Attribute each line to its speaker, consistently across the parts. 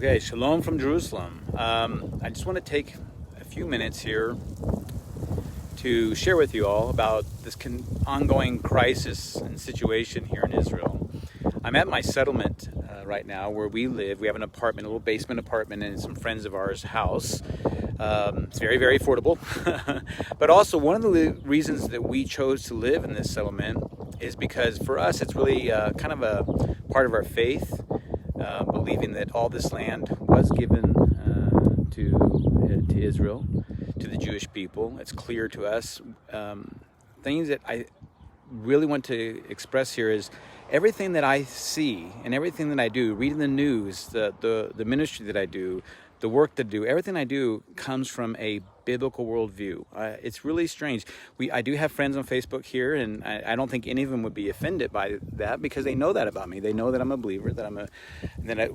Speaker 1: Okay, Shalom from Jerusalem. I just want to take a few minutes here to share with you all about this ongoing crisis and situation here in Israel. I'm at my settlement right now where we live. We have an apartment, a little basement apartment in some friends of ours' house. It's very, very affordable. But also, one of the reasons that we chose to live in this settlement is because for us it's really kind of a part of our faith. Believing that all this land was given to Israel, to the Jewish people. It's clear to us. Things that I really want to express here is everything that I see and everything that I do, reading the news, the ministry that I do, the work that I do, everything I do comes from a biblical worldview. It's really strange. I do have friends on Facebook here, and I don't think any of them would be offended by that because they know that about me. They know that I'm a believer,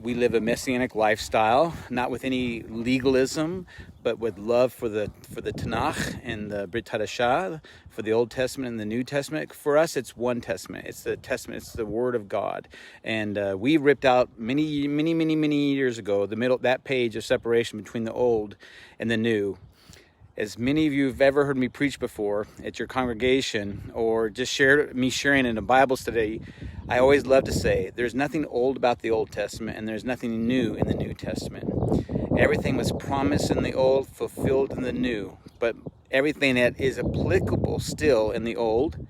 Speaker 1: we live a messianic lifestyle, not with any legalism, but with love for the Tanakh and the Brit Hadashah, for the Old Testament and the New Testament. For us, it's one testament. It's the Testament. It's the Word of God. And we ripped out many years ago that page of separation between the Old and the New. As many of you have ever heard me preach before at your congregation or just sharing in a Bible study, I always love to say there's nothing old about the Old Testament and there's nothing new in the New Testament. Everything was promised in the Old, fulfilled in the New, but everything that is applicable still in the Old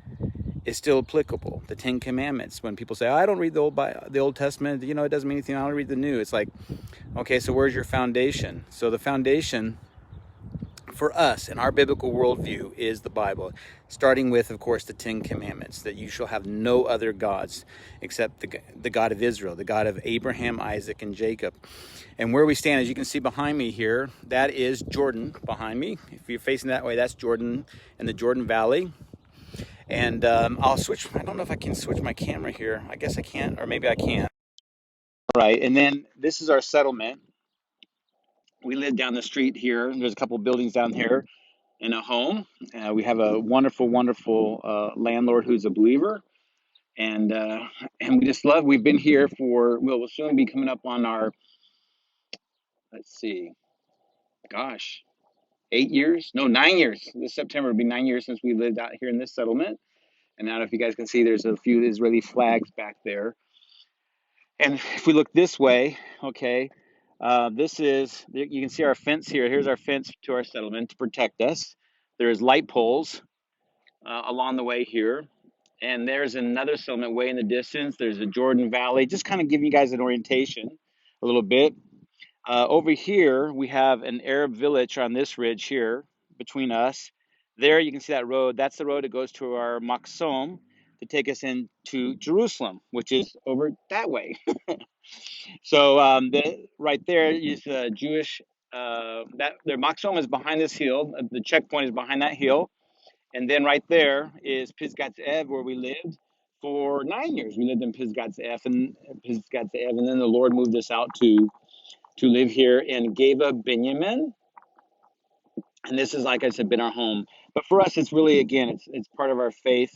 Speaker 1: is still applicable. The Ten Commandments, when people say, I don't read the Old Testament, it doesn't mean anything, I don't read the New. It's like, okay, so where's your foundation? So the foundation for us in our biblical worldview is the Bible, starting with, of course, the Ten Commandments, that you shall have no other gods except the God of Israel, the God of Abraham, Isaac, and Jacob. And where we stand, as you can see behind me here, that is Jordan behind me. If you're facing that way, that's Jordan and the Jordan Valley. And I'll switch. I don't know if I can switch my camera here. I guess I can't, or maybe I can. All right, and then this is our settlement. We live down the street here. There's a couple of buildings down here in a home. We have a wonderful landlord who's a believer, and we just love. We've been here we'll soon be coming up on our, let's see, gosh, 8 years? No, 9 years. This September will be 9 years since we lived out here in this settlement. And now, if you guys can see, there's a few Israeli flags back there. And if we look this way, okay, you can see our fence here. Here's our fence to our settlement to protect us. There's light poles along the way here. And there's another settlement way in the distance. There's a Jordan Valley, just kind of giving you guys an orientation a little bit. Over here, we have an Arab village on this ridge here between us. There, you can see that road. That's the road that goes to our Maxom to take us into Jerusalem, which is over that way. So right there is Jewish. Their Maxom is behind this hill. The checkpoint is behind that hill. And then right there is Pisgat Ze'ev, where we lived for 9 years. We lived in Pisgat Ze'ev, and then the Lord moved us out to live here in Geva Binyamin. And this is, like I said, been our home. But for us, it's really, again, it's part of our faith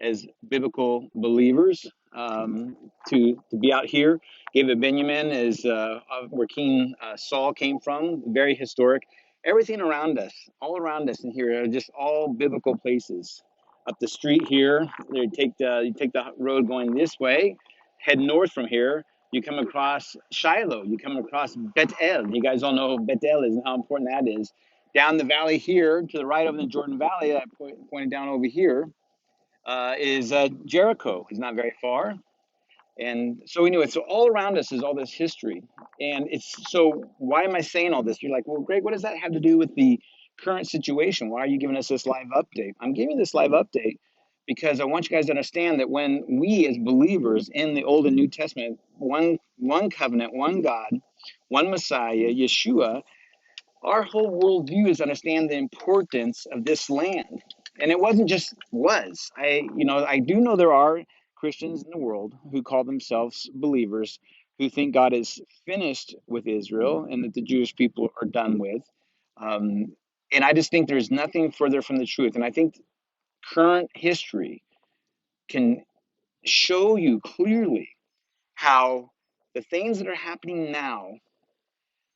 Speaker 1: as biblical believers to be out here. Geva Binyamin is where King Saul came from, very historic. Everything around us, all around us in here, are just all biblical places. Up the street here, you take the road going this way, head north from here, you come across Shiloh, you come across Bet El. You guys all know who Bet El is and how important that is. Down the valley here, to the right of the Jordan Valley, I pointed down over here, is Jericho. It's not very far. And so we knew it. So all around us is all this history. And so why am I saying all this? You're like, well, Greg, what does that have to do with the current situation? Why are you giving us this live update? I'm giving this live update because I want you guys to understand that when we as believers in the Old and New Testament, one covenant, one God, one Messiah, Yeshua, our whole worldview is to understand the importance of this land. And it wasn't just was. I do know there are Christians in the world who call themselves believers who think God is finished with Israel and that the Jewish people are done with. And I just think there's nothing further from the truth. And I think current history can show you clearly how the things that are happening now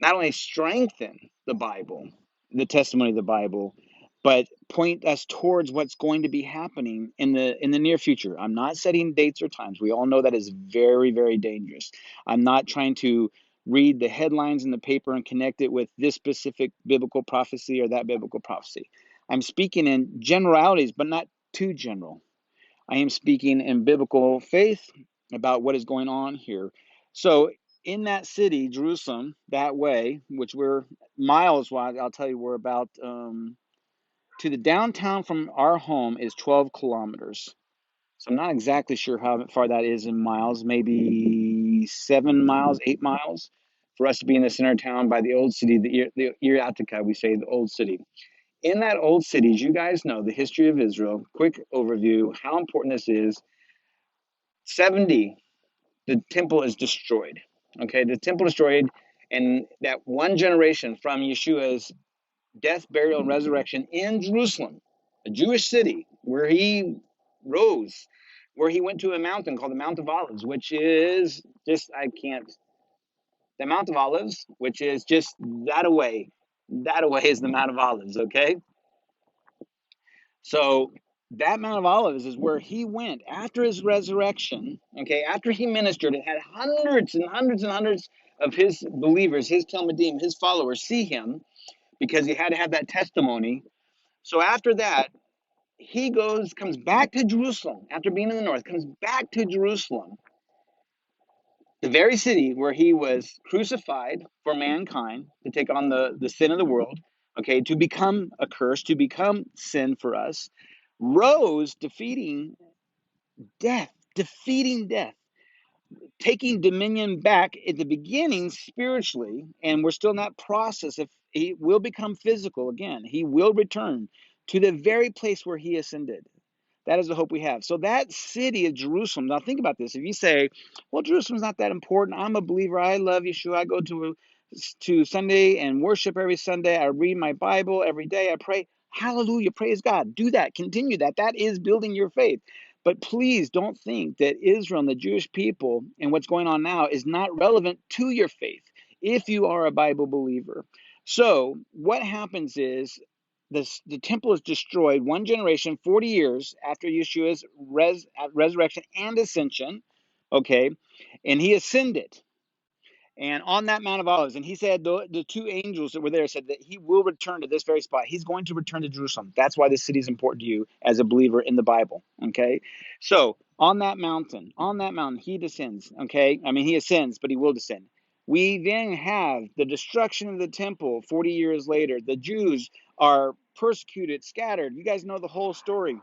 Speaker 1: not only strengthen the Bible, the testimony of the Bible, but point us towards what's going to be happening in the near future. I'm not setting dates or times. We all know that is very, very dangerous. I'm not trying to read the headlines in the paper and connect it with this specific biblical prophecy or that biblical prophecy. I'm speaking in generalities, but not too general. I am speaking in biblical faith about what is going on here. So, in that city, Jerusalem, that way, which we're miles wide, I'll tell you, we're about to the downtown from our home is 12 kilometers. So, I'm not exactly sure how far that is in miles, maybe 7 miles, 8 miles for us to be in the center of town by the old city, the Iriatica, we say the old city. In that old city, as you guys know, the history of Israel, quick overview, how important this is. 70, the temple is destroyed. Okay, the temple destroyed, and that one generation from Yeshua's death, burial, and resurrection in Jerusalem, a Jewish city where he rose, where he went to a mountain called the Mount of Olives, which is just, I can't, the Mount of Olives, which is just that away. That away is the Mount of Olives, okay? So that Mount of Olives is where he went after his resurrection, okay, after he ministered and had hundreds and hundreds and hundreds of his believers, his Talmudim, his followers see him because he had to have that testimony. So after that, he comes back to Jerusalem after being in the north, comes back to Jerusalem, the very city where he was crucified for mankind to take on the sin of the world, okay, to become a curse, to become sin for us, rose defeating death, taking dominion back at the beginning spiritually, and we're still in that process. If he will become physical again, he will return to the very place where he ascended. That is the hope we have. So that city of Jerusalem, now think about this. If you say, well, Jerusalem's not that important. I'm a believer. I love Yeshua. I go to Sunday and worship every Sunday. I read my Bible every day. I pray. Hallelujah. Praise God. Do that. Continue that. That is building your faith. But please don't think that Israel and the Jewish people and what's going on now is not relevant to your faith if you are a Bible believer. So what happens is the temple is destroyed one generation, 40 years after Yeshua's resurrection and ascension, okay, and he ascended. And on that Mount of Olives, and he said the two angels that were there said that he will return to this very spot. He's going to return to Jerusalem. That's why this city is important to you as a believer in the Bible. Okay, so on that mountain, he descends. Okay, I mean he ascends, but he will descend. We then have the destruction of the temple 40 years later. The Jews are persecuted, scattered. You guys know the whole story,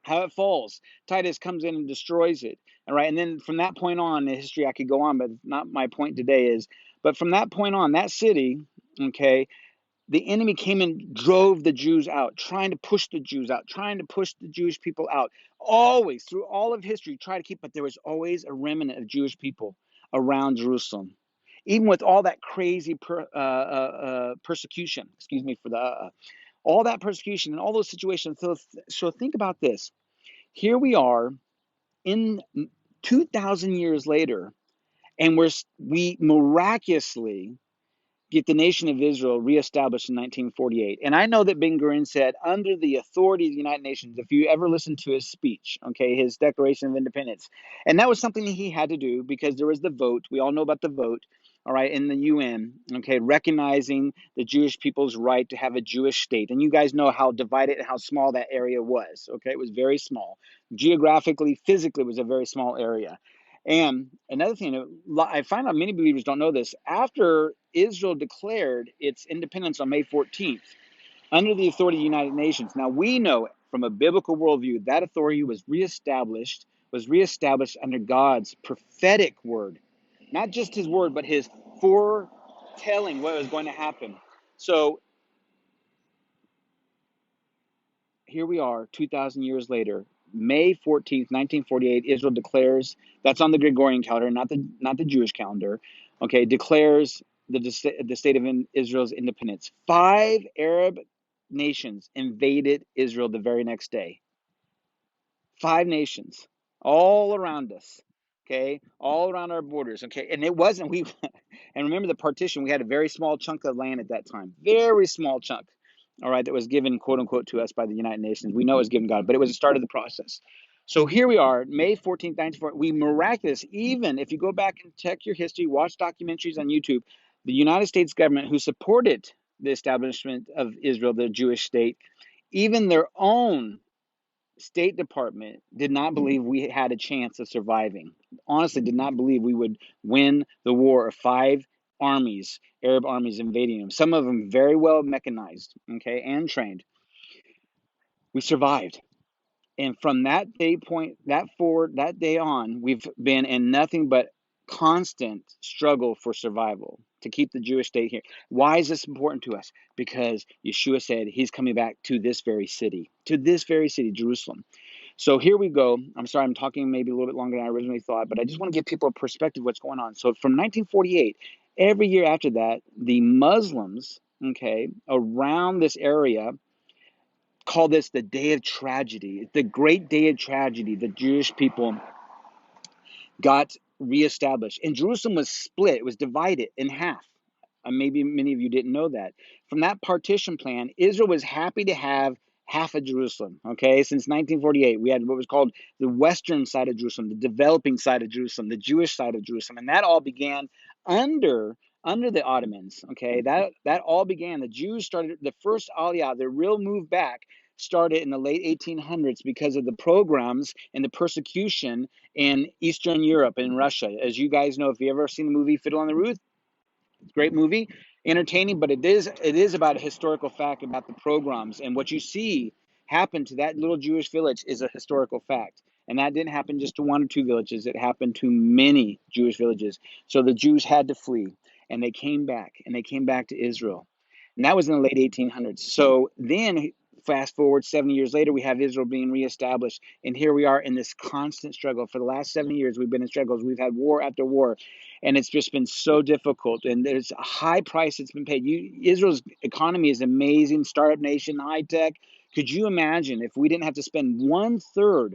Speaker 1: how it falls. Titus comes in and destroys it. All right. And then from that point on, the history I could go on, but not my point today is, but from that point on, that city, okay, the enemy came and drove the Jews out, trying to push the Jews out, trying to push the Jewish people out. Always, through all of history, try to keep, but there was always a remnant of Jewish people around Jerusalem. Even with all that crazy persecution, excuse me for the all that persecution and all those situations. So think about this. Here we are in 2,000 years later, and we miraculously get the nation of Israel reestablished in 1948. And I know that Ben Gurion said, under the authority of the United Nations, if you ever listen to his speech, okay, his Declaration of Independence, and that was something that he had to do because there was the vote. We all know about the vote, all right, in the UN, okay, recognizing the Jewish people's right to have a Jewish state. And you guys know how divided and how small that area was, okay? It was very small. Geographically, physically, it was a very small area. And another thing, I find out many believers don't know this. After Israel declared its independence on May 14th, under the authority of the United Nations, now we know from a biblical worldview that authority was reestablished under God's prophetic word, not just His word, but His foretelling what was going to happen. So here we are 2,000 years later. May 14th, 1948, Israel declares, that's on the Gregorian calendar, not the Jewish calendar, okay, declares the state of Israel's independence. 5 Arab nations invaded Israel the very next day. 5 nations, all around us.
Speaker 2: okay, all around our borders, okay, and it wasn't we. And remember the partition, we had a very small chunk of land at that time, very small chunk, all right, that was given, quote unquote, to us by the United Nations. We know it was given God, but it was the start of the process. So here we are, May 14th, 1940. We miraculous, even if you go back and check your history, watch documentaries on YouTube, the United States government, who supported the establishment of Israel, the Jewish state, even their own State Department did not believe we had a chance of surviving. Honestly, did not believe we would win the war of five armies, Arab armies invading them. Some of them very well mechanized, okay, and trained. We survived. And from that day point, that forward, that day on, we've been in nothing but constant struggle for survival to keep the Jewish state here. Why is this important to us? Because Yeshua said he's coming back to this very city, Jerusalem. So here we go. I'm sorry, I'm talking maybe a little bit longer than I originally thought, but I just want to give people a perspective of what's going on. So from 1948, every year after that, the Muslims, okay, around this area call this the day of tragedy, the great day of tragedy. The Jewish people got reestablished. And Jerusalem was split, it was divided in half. Maybe many of you didn't know that. From that partition plan, Israel was happy to have half of Jerusalem. Okay, since 1948, we had what was called the western side of Jerusalem, the developing side of Jerusalem, the Jewish side of Jerusalem, and that all began under the Ottomans. Okay, that all began. The Jews started the first Aliyah, the real move back, started in the late 1800s because of the pogroms and the persecution in Eastern Europe and Russia. As you guys know, if you ever seen the movie Fiddle on the Roof, great movie, entertaining, but it is about a historical fact about the pogroms, and what you see happen to that little Jewish village is a historical fact. And that didn't happen just to one or two villages, it happened to many Jewish villages. So the Jews had to flee, and they came back to Israel. And that was in the late 1800s. So then fast forward 70 years later, we have Israel being reestablished, and here we are in this constant struggle. For the last 70 years, we've been in struggles. We've had war after war, and it's just been so difficult, and there's a high price that's been paid. Israel's economy is amazing, startup nation, high tech. Could you imagine if we didn't have to spend one third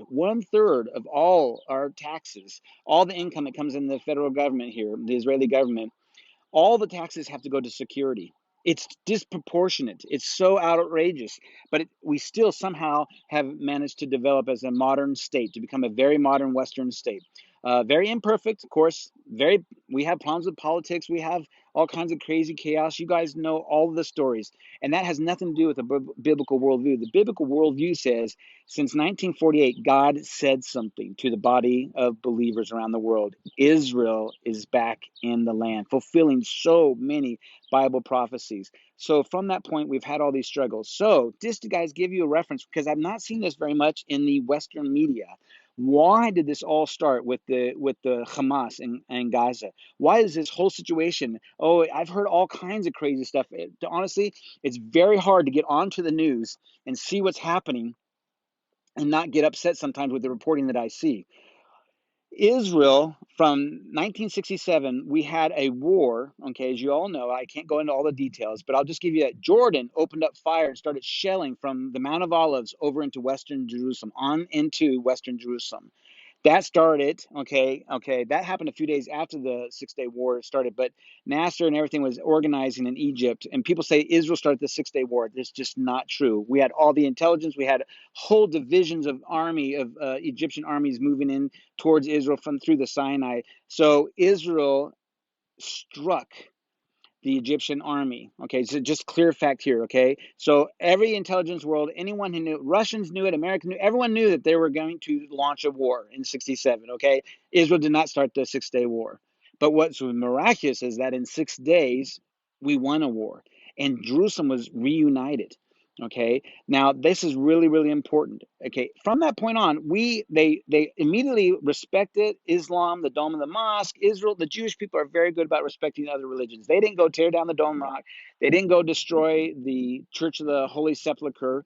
Speaker 2: of all our taxes, all the income that comes in the federal government here, the Israeli government, all the taxes have to go to security. It's disproportionate. It's so outrageous. But we still somehow have managed to develop as a modern state, to become a very modern Western state. Very imperfect, of course. We have problems with politics. We have all kinds of crazy chaos. You guys know all of the stories. And that has nothing to do with the biblical worldview. The biblical worldview says since 1948, God said something to the body of believers around the world. Israel is back in the land, fulfilling so many Bible prophecies. So from that point, we've had all these struggles. So just to guys give you a reference, because I've not seen this very much in the Western media. Why did this all start with the Hamas and Gaza? Why is this whole situation? Oh, I've heard all kinds of crazy stuff. Honestly, it's very hard to get onto the news and see what's happening and not get upset sometimes with the reporting that I see. Israel, from 1967, we had a war. Okay, as you all know, I can't go into all the details, but I'll just give you that. Jordan opened up fire and started shelling from the Mount of Olives over into Western Jerusalem, on into Western Jerusalem. That started, okay, that happened a few days after the Six-Day War started, but Nasser and everything was organizing in Egypt, and people say Israel started the Six-Day War. That's just not true. We had all the intelligence. We had whole divisions of Egyptian armies moving in towards Israel from through the Sinai. So Israel struck the Egyptian army. Okay, so just clear fact here. Okay, so every intelligence world, anyone who knew, Russians knew it, Americans knew, everyone knew that they were going to launch a war in 67. Okay, Israel did not start the Six-Day War, but what's miraculous is that in 6 days we won a war, and Jerusalem was reunited. Okay, now this is really, really important. Okay, from that point on, they immediately respected Islam, the Dome of the Mosque. Israel, the Jewish people are very good about respecting other religions. They didn't go tear down the Dome Rock. They didn't go destroy the Church of the Holy Sepulchre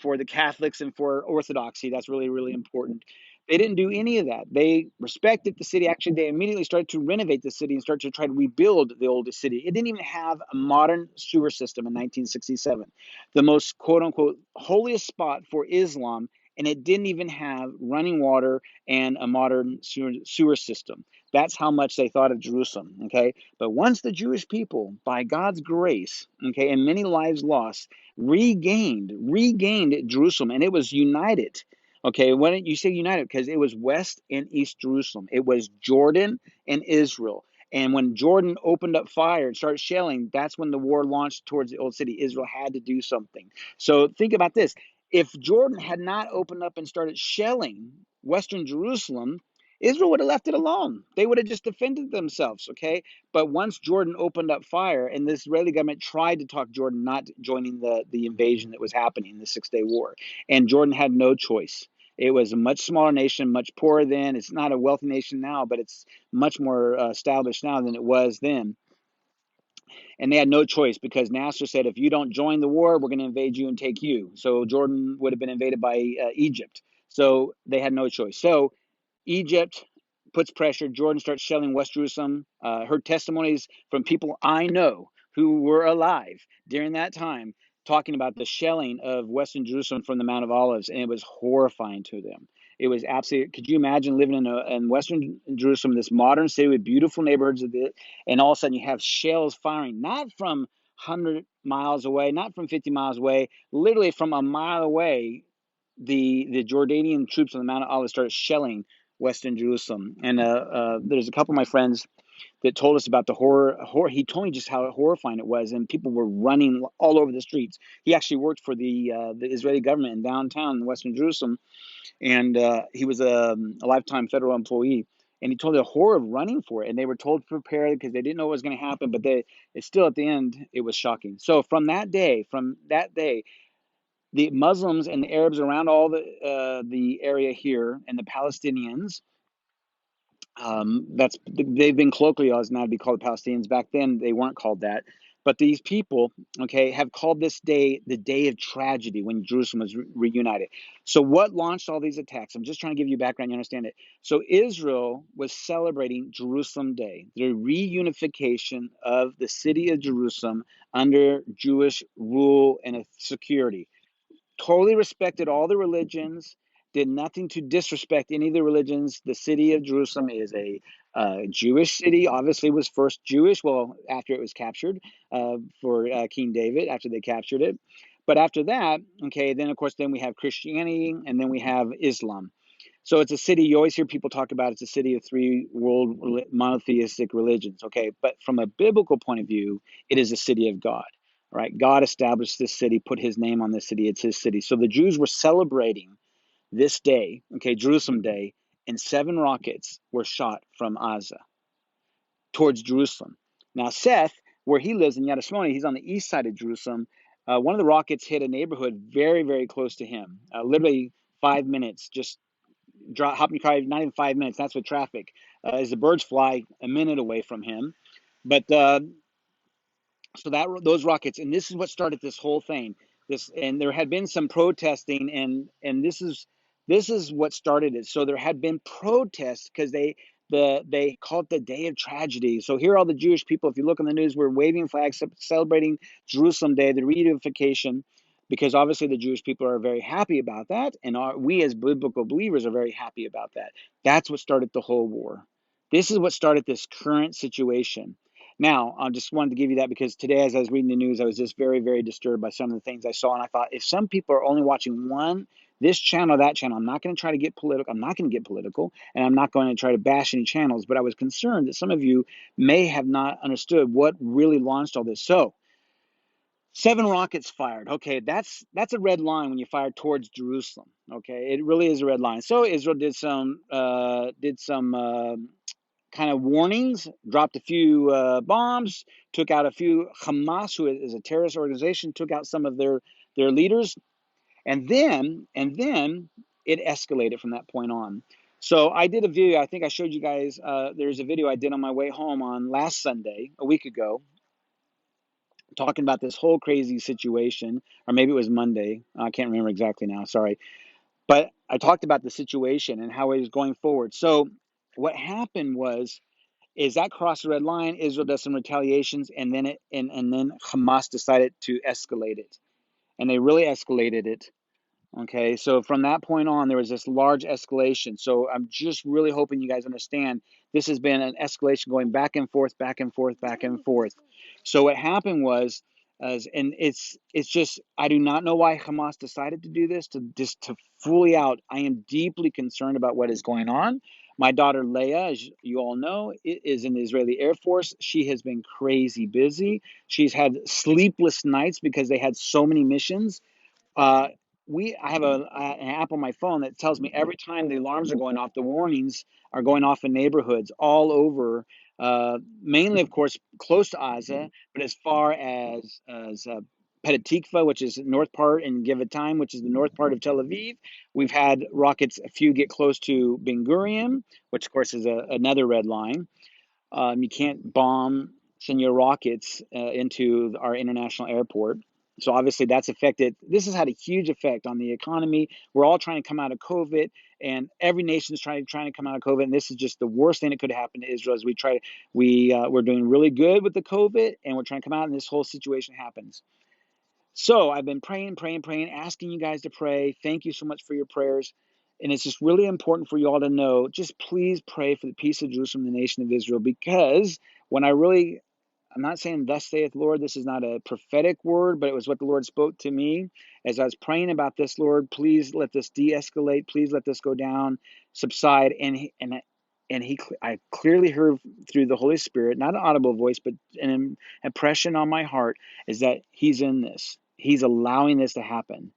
Speaker 2: for the Catholics and for Orthodoxy. That's really, really important. They didn't do any of that. They respected the city. Actually, they immediately started to renovate the city and start to try to rebuild the oldest city. It didn't even have a modern sewer system in 1967. The most quote unquote holiest spot for Islam and it didn't even have running water and a modern sewer system. That's how much they thought of Jerusalem, okay? But once the Jewish people, by God's grace, okay, and many lives lost, regained Jerusalem, and it was united. Okay, why don't you say united? Because it was West and East Jerusalem. It was Jordan and Israel. And when Jordan opened up fire and started shelling, that's when the war launched towards the old city. Israel had to do something. So think about this. If Jordan had not opened up and started shelling Western Jerusalem, Israel would have left it alone. They would have just defended themselves, okay? But once Jordan opened up fire, and the Israeli government tried to talk Jordan not joining the invasion that was happening, the Six-Day War, and Jordan had no choice. It was a much smaller nation, much poorer then. It's not a wealthy nation now, but it's much more established now than it was then. And they had no choice because Nasser said, if you don't join the war, we're going to invade you and take you. So Jordan would have been invaded by Egypt. So they had no choice. So Egypt puts pressure. Jordan starts shelling West Jerusalem. Heard testimonies from people I know who were alive during that time talking about the shelling of Western Jerusalem from the Mount of Olives, and it was horrifying to them. It was absolutely. Could you imagine living in Western Jerusalem, this modern city with beautiful neighborhoods of it, and all of a sudden you have shells firing, not from 100 miles away, not from 50 miles away, literally from a mile away. The Jordanian troops on the Mount of Olives started shelling Western Jerusalem, and there's a couple of my friends that told us about the horror. He told me just how horrifying it was, and people were running all over the streets. He actually worked for the Israeli government in downtown in Western Jerusalem, and he was a lifetime federal employee. And he told the horror of running for it, and they were told to prepare because they didn't know what was going to happen. But it's still at the end, it was shocking. So from that day, the Muslims and the Arabs around all the area here, and the Palestinians, that's they've been colloquialized now to be called Palestinians. Back then, they weren't called that. But these people, okay, have called this day the day of tragedy when Jerusalem was reunited. So, what launched all these attacks? I'm just trying to give you background, you understand it. So, Israel was celebrating Jerusalem Day, the reunification of the city of Jerusalem under Jewish rule and security. Totally respected all the religions, did nothing to disrespect any of the religions. The city of Jerusalem is a Jewish city. Obviously, was first Jewish. Well, after it was captured for King David, after they captured it. But after that, okay, then of course, then we have Christianity, and then we have Islam. So it's a city, you always hear people talk about it's a city of three world monotheistic religions, okay? But from a biblical point of view, it is a city of God, right? God established this city, put his name on this city, it's his city. So the Jews were celebrating this day, okay, Jerusalem Day, and 7 rockets were shot from Gaza towards Jerusalem. Now, Seth, where he lives in Yadashmoni, he's on the east side of Jerusalem. One of the rockets hit a neighborhood very, very close to him, literally 5 minutes, just hop in your car, not even 5 minutes. That's with traffic. As the birds fly a minute away from him, but so that those rockets, and this is what started this whole thing. This, and there had been some protesting, and this is what started it. So there had been protests because they called it the day of tragedy. So here all the Jewish people, if you look on the news, were waving flags, celebrating Jerusalem Day, the reunification, because obviously the Jewish people are very happy about that, and we as biblical believers are very happy about that. That's what started the whole war. This is what started this current situation. Now, I just wanted to give you that because today, as I was reading the news, I was just very, very disturbed by some of the things I saw. And I thought, if some people are only watching this channel, that channel, I'm not going to try to get political. I'm not going to get political, and I'm not going to try to bash any channels. But I was concerned that some of you may have not understood what really launched all this. So, 7 rockets fired. Okay, that's a red line when you fire towards Jerusalem. Okay, it really is a red line. So Israel did some kind of warnings, dropped a few bombs, took out a few. Hamas, who is a terrorist organization, took out some of their leaders, and then it escalated from that point on. So I did a video. I think I showed you guys. There's a video I did on my way home on last Sunday, a week ago, talking about this whole crazy situation, or maybe it was Monday. I can't remember exactly now. Sorry, but I talked about the situation and how it was going forward. So what happened was is that crossed the red line. Israel does some retaliations, and then and then Hamas decided to escalate it, and they really escalated it. Okay, so from that point on, there was this large escalation. So I'm just really hoping you guys understand this has been an escalation going back and forth, back and forth, back and forth. So what happened was, and it's just I do not know why Hamas decided to do this to fully out. I am deeply concerned about what is going on. My daughter Leah, as you all know, is in the Israeli Air Force. She has been crazy busy. She's had sleepless nights because they had so many missions. uh, I have an app on my phone that tells me every time the alarms are going off, the warnings are going off in neighborhoods all over, mainly, of course, close to Gaza, but as far as Petah Tikva, which is the north part, and Givatayim, which is the north part of Tel Aviv. We've had rockets, a few get close to Ben Gurion, which, of course, is another red line. You can't send your rockets into our international airport. So obviously that's affected. This has had a huge effect on the economy. We're all trying to come out of COVID, and every nation is trying to come out of COVID. And this is just the worst thing that could happen to Israel. As we're doing really good with the COVID, and we're trying to come out, and this whole situation happens. So I've been praying, praying, praying, asking you guys to pray. Thank you so much for your prayers. And it's just really important for you all to know, just please pray for the peace of Jerusalem, the nation of Israel, because when I'm not saying thus saith the Lord, this is not a prophetic word, but it was what the Lord spoke to me as I was praying about this. Lord, please let this de-escalate. Please let this go down, subside. I clearly heard through the Holy Spirit, not an audible voice, but an impression on my heart, is that he's in this. He's allowing this to happen.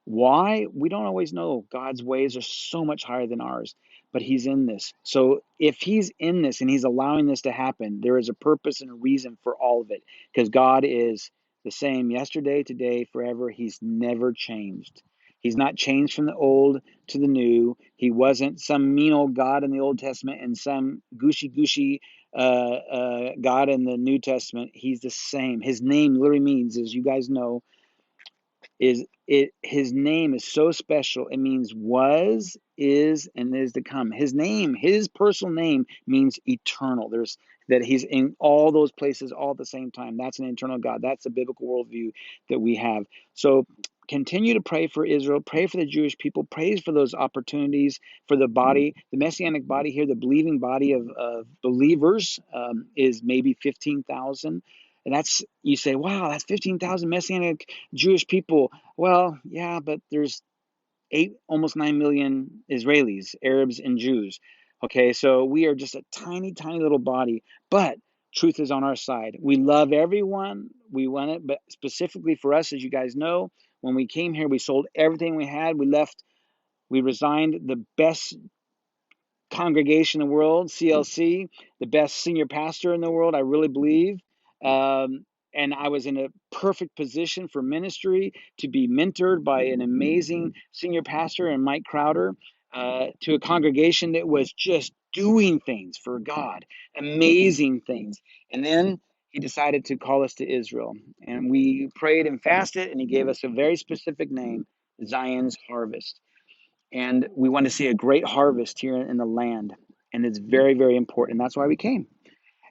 Speaker 2: Why? We don't always know. God's ways are so much higher than ours, but he's in this. So if he's in this and he's allowing this to happen, there is a purpose and a reason for all of it, because God is the same yesterday, today, forever. He's never changed. He's not changed from the old to the new. He wasn't some mean old God in the Old Testament and some gushy God in the New Testament. He's the same. His name literally means, as you guys know, his name is so special. It means was, is, and is to come. His name, his personal name, means eternal. There's that he's in all those places all at the same time. That's an eternal God. That's the biblical worldview that we have. So continue to pray for Israel, pray for the Jewish people, pray for those opportunities for the body, the messianic body here, the believing body of believers, is maybe 15,000. And that's, you say, wow, that's 15,000 messianic Jewish people. Well, yeah, but there's almost 9 million Israelis, Arabs, and Jews. Okay, so we are just a tiny, tiny little body, but truth is on our side. We love everyone. We want it, but specifically for us, as you guys know, when we came here, we sold everything we had. We left, we resigned the best congregation in the world, CLC, the best senior pastor in the world, I really believe. And I was in a perfect position for ministry to be mentored by an amazing senior pastor and Mike Crowder, to a congregation that was just doing things for God, amazing things. And then he decided to call us to Israel. And we prayed and fasted, and he gave us a very specific name, Zion's Harvest. And we want to see a great harvest here in the land. And it's very, very important. That's why we came.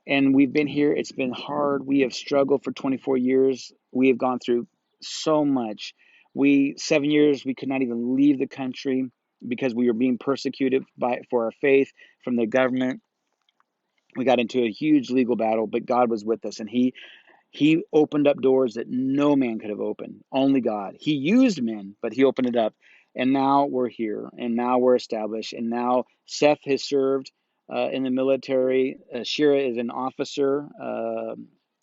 Speaker 2: And we've been here. It's been hard. We have struggled for 24 years. We have gone through so much. 7 years, we could not even leave the country because we were being persecuted for our faith from the government. We got into a huge legal battle, but God was with us, and he opened up doors that no man could have opened, only God. He used men, but he opened it up. And now we're here, and now we're established. And now Seth has served in the military. Shira is an officer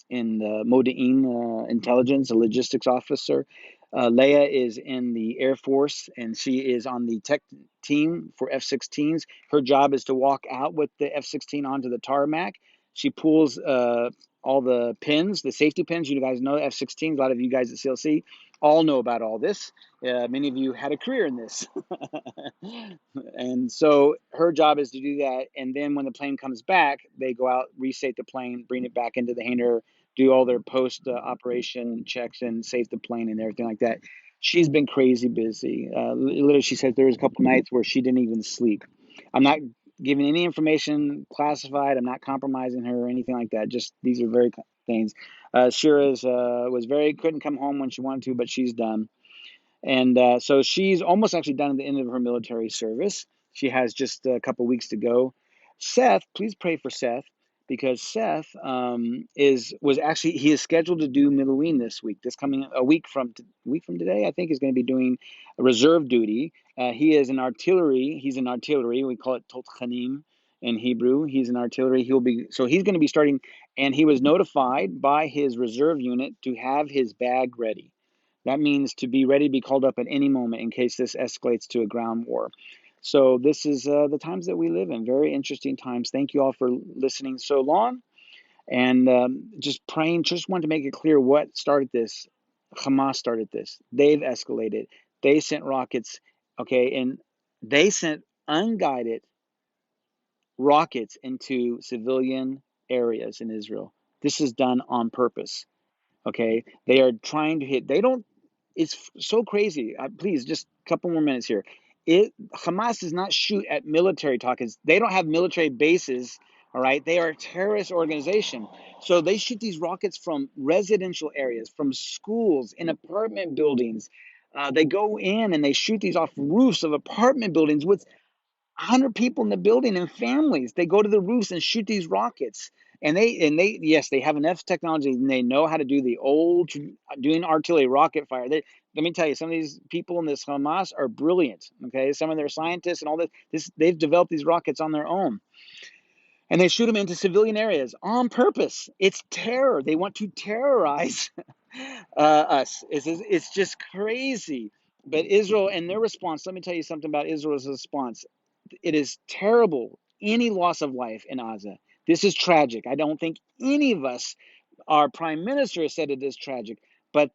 Speaker 2: in the Modi'in intelligence, a logistics officer. Leah is in the Air Force, and she is on the tech team for F-16s. Her job is to walk out with the F-16 onto the tarmac. She pulls all the pins, the safety pins. You guys know F-16s. A lot of you guys at CLC all know about all this. Many of you had a career in this. And so her job is to do that. And then when the plane comes back, they go out, restate the plane, bring it back into the hangar, do all their post operation checks and save the plane and everything like that. She's been crazy busy. Literally, she said there was a couple nights where she didn't even sleep. I'm not giving any information classified. I'm not compromising her or anything like that. Just these are very things. Shira's couldn't come home when she wanted to, but she's done. And so she's almost actually done at the end of her military service. She has just a couple weeks to go. Seth, please pray for Seth because Seth he is scheduled to do Miluim this week. This coming a week from today, I think, is going to be doing a reserve duty. He is an artillery. He's an artillery. We call it Totchanim in Hebrew. He's an artillery. He's going to be starting, and he was notified by his reserve unit to have his bag ready. That means to be ready to be called up at any moment in case this escalates to a ground war. So this is the times that we live in. Very interesting times. Thank you all for listening so long. And just praying, just wanted to make it clear what started this. Hamas started this. They've escalated. They sent rockets, okay, and they sent unguided rockets into civilian areas in Israel. This is done on purpose. Okay, they are trying to hit. They don't. It's so crazy. Please, just a couple more minutes here. Hamas does not shoot at military targets. They don't have military bases. All right, they are a terrorist organization. So they shoot these rockets from residential areas, from schools, in apartment buildings. They go in and they shoot these off roofs of apartment buildings with 100 people in the building and families. They go to the roofs and shoot these rockets. And they yes, they have enough technology and they know how to do the old doing artillery rocket fire. Let me tell you, some of these people in this Hamas are brilliant. Okay, some of their scientists and all this they've developed these rockets on their own, and they shoot them into civilian areas on purpose. It's terror. They want to terrorize us. It's just crazy. But Israel and their response. Let me tell you something about Israel's response. It is terrible. Any loss of life in Gaza. This is tragic. I don't think any of us, our prime minister has said it is tragic, but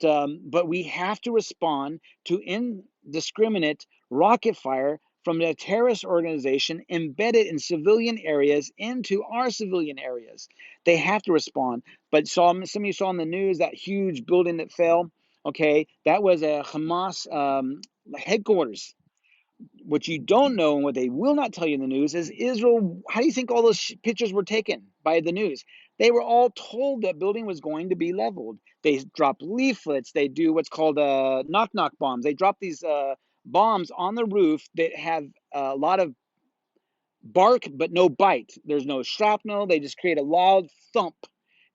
Speaker 2: we have to respond to indiscriminate rocket fire from a terrorist organization embedded in civilian areas into our civilian areas. They have to respond. But some of you saw in the news that huge building that fell. Okay, that was a Hamas headquarters. What you don't know and what they will not tell you in the news is Israel. How do you think all those pictures were taken by the news? They were all told that building was going to be leveled. They drop leaflets. They do what's called knock knock bombs. They drop these bombs on the roof that have a lot of bark but no bite. There's no shrapnel. They just create a loud thump.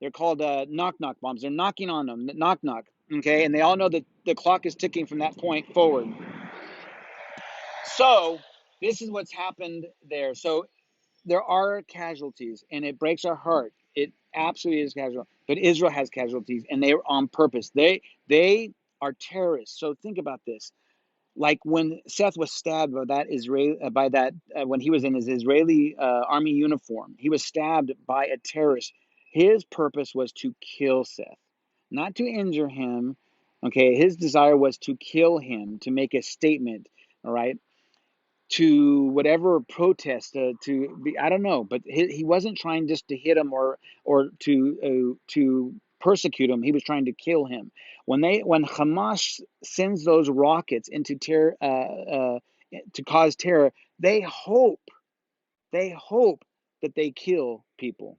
Speaker 2: They're called knock knock bombs. They're knocking on them. Knock knock. Okay, and they all know that the clock is ticking from that point forward. So this is what's happened there. So there are casualties, and it breaks our heart. It absolutely is casual. But Israel has casualties, and they are on purpose. They are terrorists. So think about this. Like when Seth was stabbed by that Israeli when he was in his Israeli army uniform, he was stabbed by a terrorist. His purpose was to kill Seth, not to injure him. Okay, his desire was to kill him, to make a statement. All right, to whatever protest to be, I don't know, but he wasn't trying just to hit him or to persecute him. He was trying to kill him. When Hamas sends those rockets into terror to cause terror, they hope that they kill people.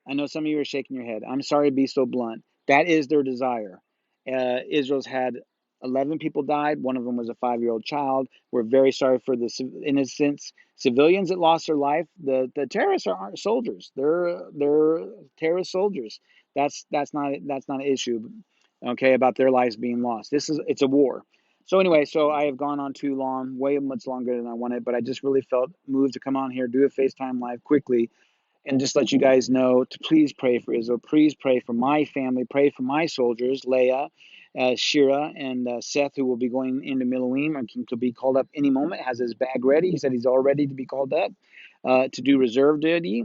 Speaker 2: I know some of you are shaking your head. I'm sorry to be so blunt. That is their desire. Israel's had 11 people died. One of them was a 5-year-old child. We're very sorry for the innocent civilians that lost their life. The terrorists aren't soldiers. They're terrorist soldiers. That's not an issue. Okay, about their lives being lost. It's a war. So anyway, so I have gone on too long, way much longer than I wanted, but I just really felt moved to come on here, do a FaceTime live quickly and just let you guys know to please pray for Israel. Please pray for my family. Pray for my soldiers, Leah, Shira, and Seth, who will be going into Miluim and can be called up any moment. Has his bag ready. He said he's all ready to be called up to do reserve duty.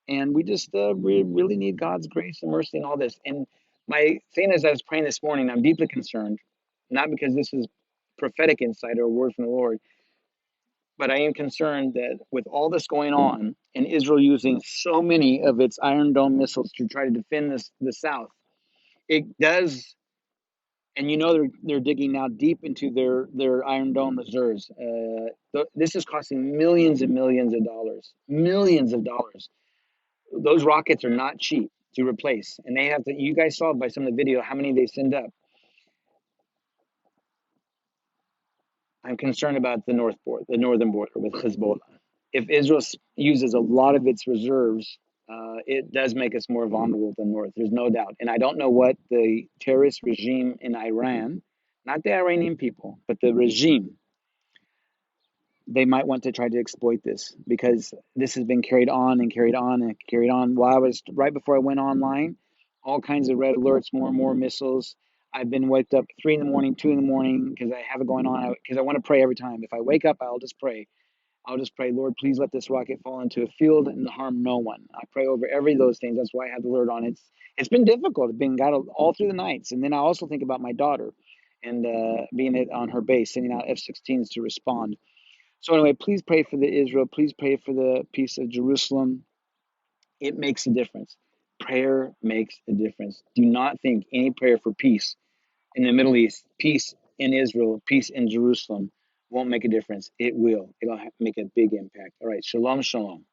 Speaker 2: And we just really need God's grace and mercy and all this. And my thing as I was praying this morning, I'm deeply concerned, not because this is prophetic insight or a word from the Lord, but I am concerned that with all this going on and Israel using so many of its Iron Dome missiles to try to defend the South, it does, and they're digging now deep into their Iron Dome reserves. This is costing millions and millions of dollars, millions of dollars. Those rockets are not cheap to replace, and they have to. You guys saw by some of the video how many they send up. I'm concerned about the northern border with Hezbollah. If Israel uses a lot of its reserves, it does make us more vulnerable than North. There's no doubt. And I don't know what the terrorist regime in Iran, not the Iranian people, but the regime, they might want to try to exploit this because this has been carried on and carried on and carried on. While I was right before I went online, all kinds of red alerts, more and more missiles. I've been waked up 3 in the morning, 2 in the morning because I have it going on. Because I want to pray every time. If I wake up, I'll just pray. I'll just pray, Lord, please let this rocket fall into a field and harm no one. I pray over every of those things. That's why I have the alert on. It's been difficult. It's been got all through the nights, and then I also think about my daughter and being on her base, sending out F-16s to respond. So anyway, please pray for the Israel. Please pray for the peace of Jerusalem. It makes a difference. Prayer makes a difference. Do not think any prayer for peace in the Middle East, peace in Israel, peace in Jerusalem won't make a difference. It will. It'll make a big impact. All right. Shalom, shalom.